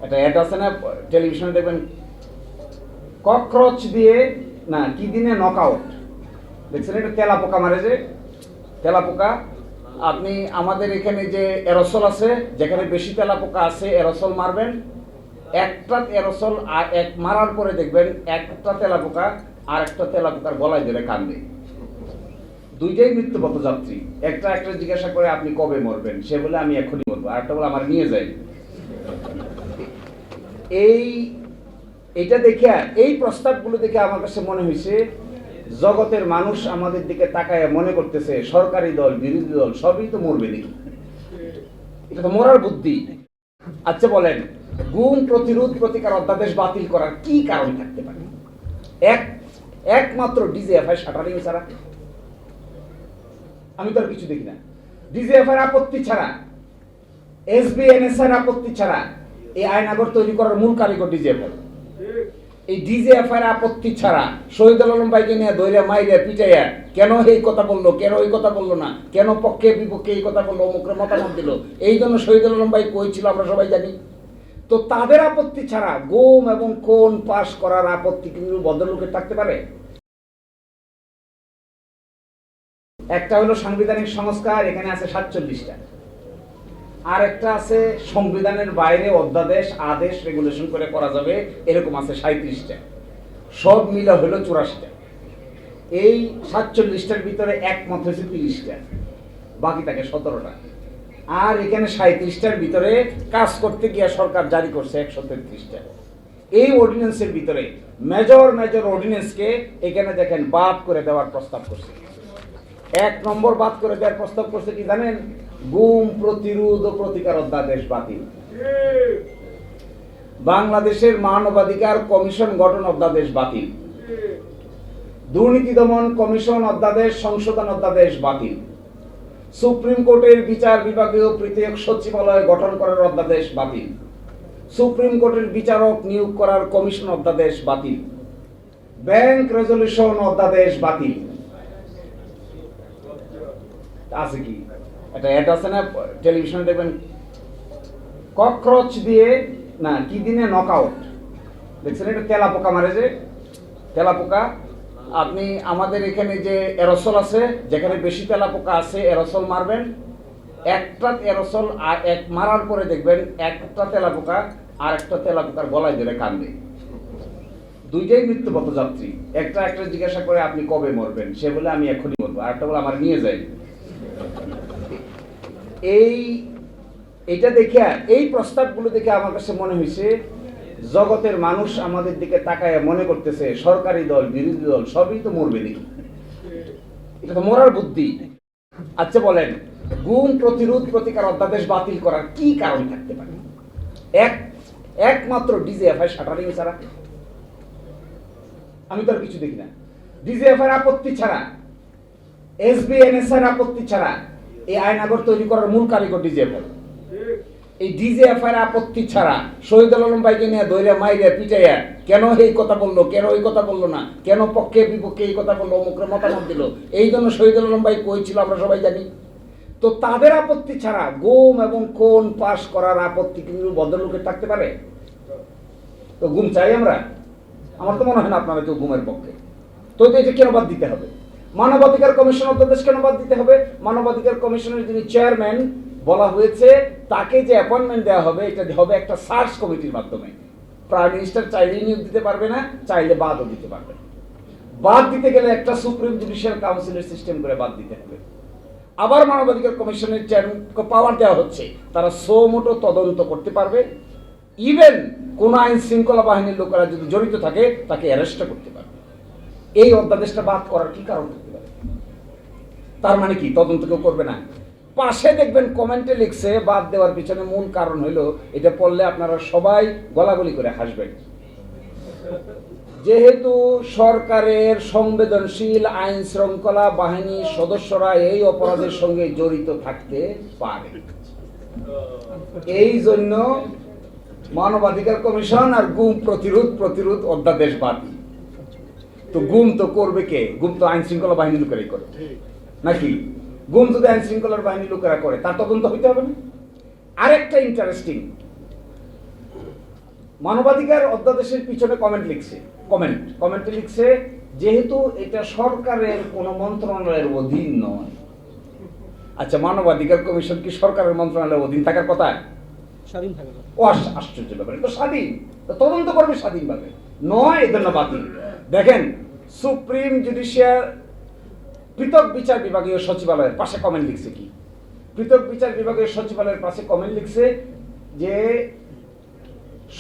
একটা অ্যাড আছে না টেলিভিশনে দেখবেন, ককরোচ দিয়ে না কি দিনে নকআউট, দেখছেন? এটা তেলাপোকা মারে, যে তেলাপোকা। আপনি আমাদের এখানে যে এরোসল আছে, যেখানে বেশি তেলাপোকা আছে এরোসল মারবেন, একটা এরোসল আর এক মারার পরে দেখবেন একটা তেলাপোকা আর একটা তেলাপোকার গলায় ধরে কান্দে। দুইটাই মৃত্যুপথ যাত্রী। একটা জিজ্ঞাসা করে আপনি কবে মরবেন, সে বলে আমি এখনই মরবো, আর একটা বলে আমার নিয়ে যাই। এইটা দেখে, এই প্রস্তাবগুলো দেখে আমার কাছে মনে হয়েছে জগতের মানুষ আমাদের দিকে তাকায় মনে করতেছে সরকারি দল বিরোধী দল সবই তো মরবে নাকি, এটা তো মরার বুদ্ধি। আচ্ছা বলেন, গুম প্রতিরোধ প্রতিকার অধ্যাদেশ বাতিল করার কি কারণ থাকতে পারে? একমাত্র ডিজিএফআই শাটারিং ছাড়া আমি তো আর কিছু দেখি না। ডিজিএফআই আপত্তি ছাড়া, এসবিএনএসআই আপত্তি ছাড়া এই আইনাগর তৈরি করার মূল কারিগর ডিজিএফআই। এই ডিজিএফআই আপত্তি ছাড়া শহীদুল আলম ভাইকে নিয়ে দইরা মাইরা পিটাইয়া কেন এই কথা বললো, কেন ওই কথা বললো না, কেন পক্ষে বিপক্ষে এই কথা বললো, অমুকের মতামত দিল, এই জন্য শহীদুল আলম ভাই কই ছিল আমরা সবাই জানি। তো তাদের আপত্তি ছাড়া গুম এবং খুন পাশ করার আপত্তি কিন্তু ভদ্রলোকের থাকতে পারে? একটা হলো সাংবিধানিক সংস্কার, এখানে আছে 47টা, আর একটা আছে সংবিধানের বাইরে অধ্যাদেশ আদেশ রেগুলেশন করে করা যাবে, এরকম আছে 37টা, সব মিলে হলো 84টা। এই 47টার ভিতরে একমত হয়েছে 30টা, বাকি থাকে 17টা। আর এখানে 37টার ভিতরে কাজ করতে গিয়ে সরকার জারি করছে 133টা। এই অর্ডিন্যান্সের ভিতরে মেজর অর্ডিন্যান্সকে এখানে দেখেন বাদ করে দেওয়ার প্রস্তাব করছে। 1 নম্বর বাদ করে দেওয়ার প্রস্তাব করছে কি জানেন? গুম প্রতিরোধ ও প্রতিকার অধ্যাদেশ বাতিল, বাংলাদেশের মানবাধিকার কমিশন গঠন অধ্যাদেশ বাতিল, দুর্নীতি দমন কমিশন অধ্যাদেশ সংশোধন অধ্যাদেশ বাতিল, সুপ্রিম কোর্টের বিচার বিভাগীয় পৃথক সচিবালয় গঠন করার অধ্যাদেশ বাতিল, সুপ্রিম কোর্টের বিচারক নিয়োগ করার কমিশন অধ্যাদেশ বাতিল, ব্যাংক রেজলিউশন অধ্যাদেশ বাতিল। আছে কি একটা অ্যাড আছে না টেলিভিশনে দেখবেন, ককরোচ দিয়ে না কি দিনে নকআউট, দেখছেন? এটা তেলাপোকা মারে, যে তেলাপোকা। আপনি আমাদের এখানে যে এরোসল আছে, যেখানে বেশি তেলাপোকা আছে এরোসল মারবেন, একটা এরোসল আর এক মারার পরে দেখবেন একটা তেলাপোকা আর একটা তেলাপোকার গলায় ধরে কান্দে। দুইটাই মৃত্যুপথ যাত্রী। একটা জিজ্ঞাসা করে আপনি কবে মরবেন, সে বলে আমি এখনই মরবো, আর একটা বলে আমার নিয়ে যাই। এইটা দেখে, এই প্রস্তাবগুলো দেখে আমার কাছে মনে হয়েছে জগতের মানুষ আমাদের দিকে তাকায় মনে করতেছে সরকারি দল বিরোধী দল সবই তো মরবে নাকি, এটা তো মরার বুদ্ধি। আচ্ছা বলেন, গুম প্রতিরোধ প্রতিকার অধ্যাদেশ বাতিল করার কি কারণ থাকতে পারে? একমাত্র ডিজিএফআই শাটারিং ছাড়া আমি তো আর কিছু দেখি না। ডিজিএফআই আপত্তি ছাড়া, এসবিএনএসআই আপত্তি ছাড়া এই আইনাগর তৈরি করার মূল কারিগর ডিজিএফআই। এই ডিজিএফআই আপত্তি ছাড়া শহীদুল আলম ভাইকে নিয়ে দইরা মাইরা পিটাইয়া কেন এই কথা বললো, কেন ওই কথা বললো না, কেন পক্ষে বিপক্ষে এই কথা বললো, অমুকের মতামত দিল, এই জন্য শহীদুল আলম ভাই কই ছিল আমরা সবাই জানি। তো তাদের আপত্তি ছাড়া গুম এবং খুন পাশ করার আপত্তি কিন্তু ভদ্রলোকের থাকতে পারে? তো গুম চাই আমরা? আমার তো মনে হয় না আপনারা কেউ গুমের পক্ষে। তো এটা কেন বাদ দিতে হবে? মানবাধিকার কমিশন অধ্যাদেশ কেন বাদ দিতে হবে? মানবাধিকার কমিশনের যিনি চেয়ারম্যান বলা হয়েছে তাকে যে অ্যাপয়েন্টমেন্ট দেওয়া হবে, এটা হবে একটা সার্চ কমিটির মাধ্যমে। প্রাইম মিনিস্টার চাইলেই নিয়োগ দিতে পারবে না, চাইলে বাদও দিতে পারবে। বাদ দিতে গেলে একটা সুপ্রিম জুডিশিয়াল কাউন্সিলের সিস্টেম করে বাদ দিতে হবে। আবার মানবাধিকার কমিশনের চেয়ারম্যানকে পাওয়ার দেওয়া হচ্ছে, তারা সো মোটো তদন্ত করতে পারবে, ইভেন কোন আইন শৃঙ্খলা বাহিনীর লোকেরা যদি জড়িত থাকে তাকে অ্যারেস্টও করতে পারবে। এই অধ্যাদেশটা বাদ করার কি কারণ থাকতে পারে? তার মানে কি তদন্ত কেউ করবে না? পাশে দেখবেন কমেন্টে লিখছে বাদ দেওয়ার পিছনে মূল কারণ হলো, এটা পড়লে আপনারা সবাই গলাগলি করে হাসবেন, যেহেতু সরকারের সংবেদনশীল আইন শৃঙ্খলা বাহিনীর সদস্যরা এই অপরাধের সঙ্গে জড়িত থাকতে পারে, এই জন্য মানবাধিকার কমিশন আর গুম প্রতিরোধ অধ্যাদেশ বাতিল। তো গুম তো করবে কে? গুম তো আইন শৃঙ্খলা বাহিনী লোকেরাই করে নাকি? গুম যদি আইন শৃঙ্খলার বাহিনী লোকেরা করে তার তদন্ত হইতে হবে না? আরেকটা ইন্টারেস্টিং, মানবাধিকার অধ্যাদেশের পিছনে কমেন্টে লিখছে যেহেতু এটা সরকারের কোন মন্ত্রণালয়ের অধীন নয়। আচ্ছা, মানবাধিকার কমিশন কি সরকারের মন্ত্রণালয়ের অধীন থাকার কথা? স্বাধীন থাকে না। ও আশ্চর্য ব্যাপার, এটা স্বাধীন, তদন্ত করবে স্বাধীনভাবে, নয় এজন্য বাতিল। দেখেন, সুপ্রিম জুডিশিয়াল পৃথক বিচার বিভাগীয় সচিবালয়ের পাশে কমেন্ট লিখছে কি? পৃথক বিচার বিভাগীয় সচিবালয়ের পাশে কমেন্ট লিখছে যে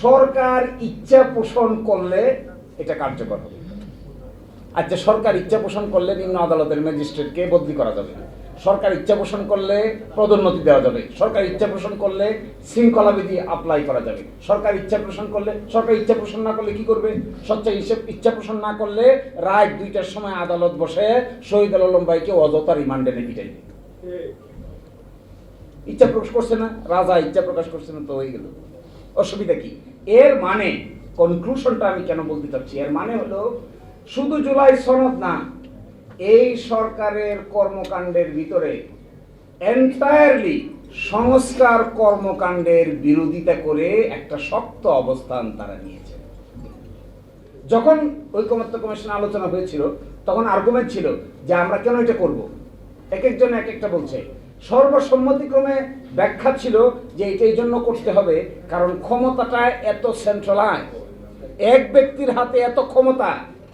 সরকার ইচ্ছা পোষণ করলে এটা কার্যকর হবে। আচ্ছা, সরকার ইচ্ছা পোষণ করলে নিম্ন আদালতের ম্যাজিস্ট্রেটকে বদলি করা যাবে, সরকার ইচ্ছা পোষণ করলে পদোন্নতি দেওয়া যাবে, সরকার ইচ্ছা পোষণ করলে শৃঙ্খলা বিধি অ্যাপ্লাই করা যাবে, সরকার ইচ্ছা পোষণ না করলে কি করবে? ইচ্ছা পোষণ না করলে রাত 2টার সময় আদালত বসে শহীদুল আলম ভাইকে অযথা রিমান্ডে নিয়ে পিটাইবে। ইচ্ছা প্রকাশ করছে না, রাজা ইচ্ছা প্রকাশ করছে না, তো হয়ে গেল। অসুবিধা কি? এর মানে কনক্লুশনটা আমি কেন বলতে চাচ্ছি, এর মানে হলো শুধু জুলাই সনদ না, এই সরকারের কর্মকাণ্ডের ভিতরে এন্টায়ারলি সংস্কার কর্মকাণ্ডের বিরোধিতা করে একটা শক্ত অবস্থান তারা নিয়েছে। যখন ঐকমত্য কমিশন আলোচনা হয়েছিল তখন আর্গুমেন্ট ছিল যে আমরা কেন এটা করব, এক একজন এক একটা বলছে। সর্বসম্মতিক্রমে ব্যাখ্যা ছিল যে এটা এই জন্য করতে হবে কারণ ক্ষমতাটা এত সেন্ট্রালাইজ, এক ব্যক্তির হাতে এত ক্ষমতা,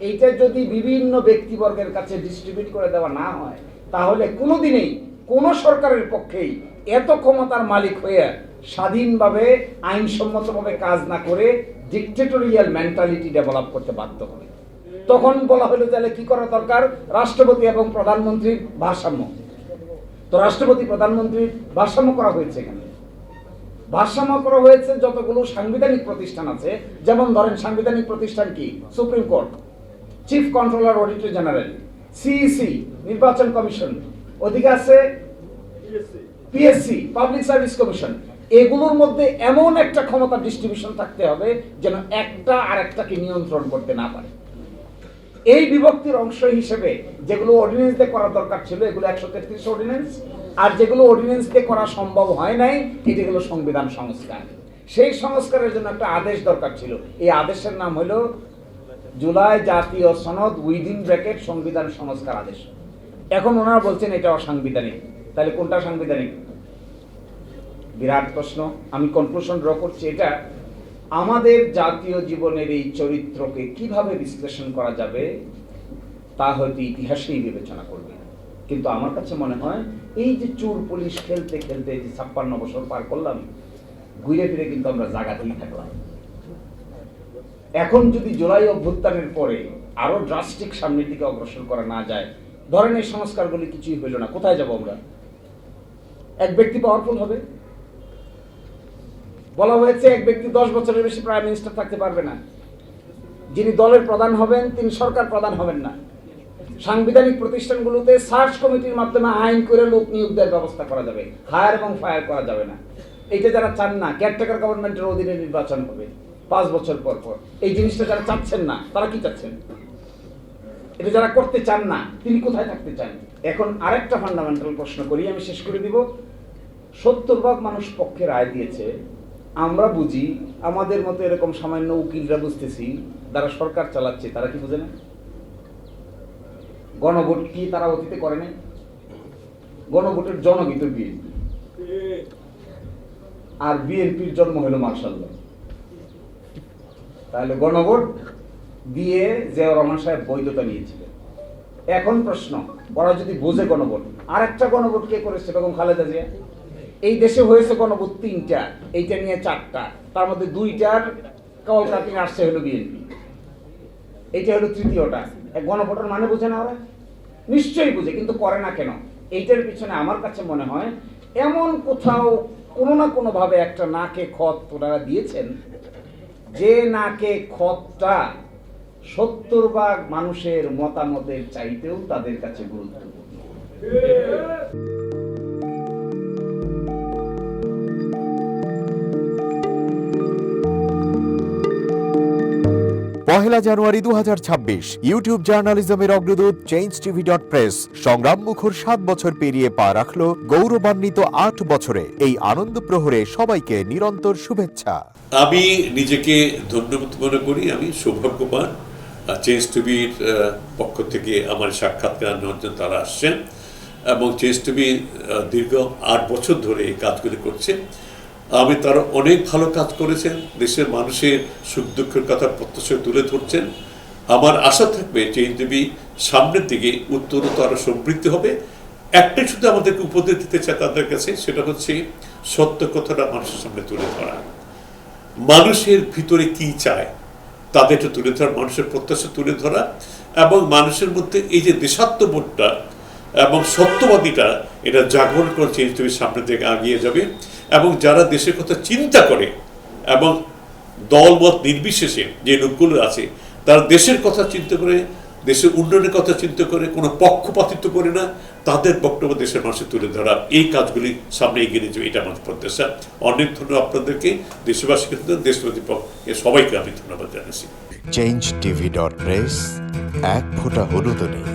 এইটা যদি বিভিন্ন ব্যক্তিবর্গের কাছে ডিস্ট্রিবিউট করে দেওয়া না হয় তাহলে কোনোদিনই কোনো সরকারের পক্ষেই এত ক্ষমতার মালিক হয়ে স্বাধীনভাবে আইনসম্মতভাবে কাজ না করে ডিক্টেটোরিয়াল মেন্টালিটি ডেভেলপ করতে বাধ্য হবে। তখন বলা হলো তাহলে কি করা দরকার? রাষ্ট্রপতি এবং প্রধানমন্ত্রীর ভারসাম্য। তো রাষ্ট্রপতি প্রধানমন্ত্রীর ভারসাম্য করা হয়েছে। এখানে ভারসাম্য করা হয়েছে যতগুলো সাংবিধানিক প্রতিষ্ঠান আছে, যেমন ধরেন সাংবিধানিক প্রতিষ্ঠান কি? Supreme court, chief controller auditor general, CEC নির্বাচন কমিশন, ওদিকে আছে পিএসসি পাবলিক সার্ভিস কমিশন। এগুলোর মধ্যে এমন একটা ক্ষমতা ডিস্ট্রিবিউশন থাকতে হবে যেন একটা আরেকটাকে নিয়ন্ত্রণ করতে না পারে। এই বিভক্তির অংশ হিসেবে যেগুলো অর্ডিন্যান্স দিয়ে করা দরকার ছিল এগুলো 133 অর্ডিন্যান্স, আর যেগুলো অর্ডিন্যান্স দিয়ে করা সম্ভব হয় নাই এগুলো সংবিধান সংস্কার। সেই সংস্কারের জন্য একটা আদেশ দরকার ছিল, এই আদেশের নাম হলো জুলাই জাতীয় সনদ উইদিন ব্র্যাকেট সংবিধান সংস্কার আদেশ। এখন ওনারা বলছেন এটা অসাংবিধানিক, তাহলে কোনটা সাংবিধানিক? বিরাট প্রশ্ন। আমি কনক্লুশন ড্র করছি, এটা আমাদের জাতীয় জীবনের এই চরিত্রকে কিভাবে বিশ্লেষণ করা যাবে তা হয়তো ইতিহাসেই বিবেচনা করবে। কিন্তু আমার কাছে মনে হয় এই যে চোর পুলিশ খেলতে খেলতে যে 56 বছর পার করলাম, ঘুরে ফিরে কিন্তু আমরা জায়গাতেই থাকলাম। এখন যদি জুলাই অভ্যুত্থানের পরে আরো ড্রাস্টিক সামনের দিকে অগ্রসর করা না যায়, ধরেন এই সংস্কারগুলি কিছুই হইল না, কোথায় যাব আমরা? এক ব্যক্তি পাওয়ারফুল হবে, বলা হয়েছে এক ব্যক্তি 10 বছরের বেশি প্রাইম মিনিস্টার থাকতে পারবে না, যিনি দলের প্রধান হবেন তিনি সরকার প্রধান হবেন না। সাংবিধানিক প্রতিষ্ঠানগুলোতে সার্চ কমিটির মাধ্যমে আইন করে লোক নিয়োগ দেওয়ার ব্যবস্থা করা যাবে, হায়ার এবং ফায়ার করা যাবে না। এইটা যারা চান না, কেয়ারটেকার গভর্নমেন্টের অধীনে নির্বাচন হবে 5 বছর পর পর, এই জিনিসটা যারা চাচ্ছেন না তারা কি চাচ্ছেন? এটা যারা করতে চান না তিনি কোথায় থাকতে চান? এখন আরেকটা ফান্ডামেন্টাল প্রশ্ন করি, আমি শেষ করে দিব। 70% মানুষ পক্ষে রায় দিয়েছে, আমরা বুঝি, আমাদের মতো এরকম সামান্য উকিলরা বুঝতেছি, যারা সরকার চালাচ্ছে তারা কি বুঝে না? গণভোট কি তারা অতীতে করে নাই? গণভোটের জনকই তো বিএনপি, আর বিএনপির জন্ম হলো মার্শাল্লাহ। তাহলে গণভোট দিয়ে জিয়াউর রহমান সাহেব বৈধতা নিয়েছিলেন। এখন প্রশ্ন, ওরা যদি বোঝে গণভোট, আর একটা গণভোট কে করেছে? বেগম খালেদা জিয়া। এই দেশে হয়েছে গণভোট 3টা, এইটা নিয়ে 4টা, তার মধ্যে 2টার কল কাটিং আসছে হলো বিএনপি, এইটা হলো 3য়টা। গণভোটের মানে বোঝে না ওরা? নিশ্চয়ই বুঝে, কিন্তু করে না কেন? এইটার পিছনে আমার কাছে মনে হয় এমন কোথাও কোনো না কোনো ভাবে একটা নাকে খত ওনারা দিয়েছেন, যে নাকে খতটা 70% মানুষের মতামতের চাইতেও তাদের কাছে গুরুত্বপূর্ণ। 1 জানুয়ারি 2026 ইউটিউব জার্নালিজমের অগ্রদূত change.tv.press সংগ্রাম মুখর 7 বছর পেরিয়ে পা রাখলো গৌরবান্বিত 8 বছরে। এই আনন্দ প্রহরে সবাইকে নিরন্তর শুভেচ্ছা। আমি নিজেকে ধন্যবাদ মনে করি, আমি সৌভাগ্যবান। চেঞ্জ টিভির পক্ষ থেকে আমার সাক্ষাৎকার নেওয়ার জন্য তারা আসছেন এবং চেঞ্জ টিভি দীর্ঘ 8 বছর ধরে এই কাজগুলি করছে। আমি তারা অনেক ভালো কাজ করেছেন, দেশের মানুষের সুখ দুঃখের কথা প্রত্যক্ষ তুলে ধরছেন। আমার আশা থাকবে চেঞ্জ টিভি সামনের দিকে উত্তরোত্তর আরো সমৃদ্ধ হবে। একটাই শুধু আমাদেরকে উপদেশ দিতে চাই তাদের কাছে, সেটা হচ্ছে সত্য কথাটা মানুষের সামনে তুলে ধরা, মানুষের ভিতরে কি চায় তাদেরটা তুলে ধরা, মানুষের প্রত্যাশা তুলে ধরা এবং মানুষের মধ্যে এই যে দেশাত্মবোধটা এবং সত্যবাদীটা এটা জাগরণ করে চেঞ্জ টিভির সামনের দিকে এগিয়ে যাবে। এবং যারা দেশের কথা চিন্তা করে এবং দলমত নির্বিশেষে যে লোকগুলো আছে তারা দেশের কথা চিন্তা করে, দেশের উন্নয়নের কথা চিন্তা করে, কোনো পক্ষপাতিত্ব করে না, তাদের বক্তব্য দেশের মানুষে তুলে ধরা, এই কাজগুলি সামনে এগিয়ে নিয়ে যাবে, এটা আমাদের প্রত্যাশা। অনেক ধন্যবাদ আপনাদেরকে, দেশবাসীকে, দেশবাসী সবাইকে আমি ধন্যবাদ জানাচ্ছি। change.tv.press এক ফোঁটা হলুদ নেই।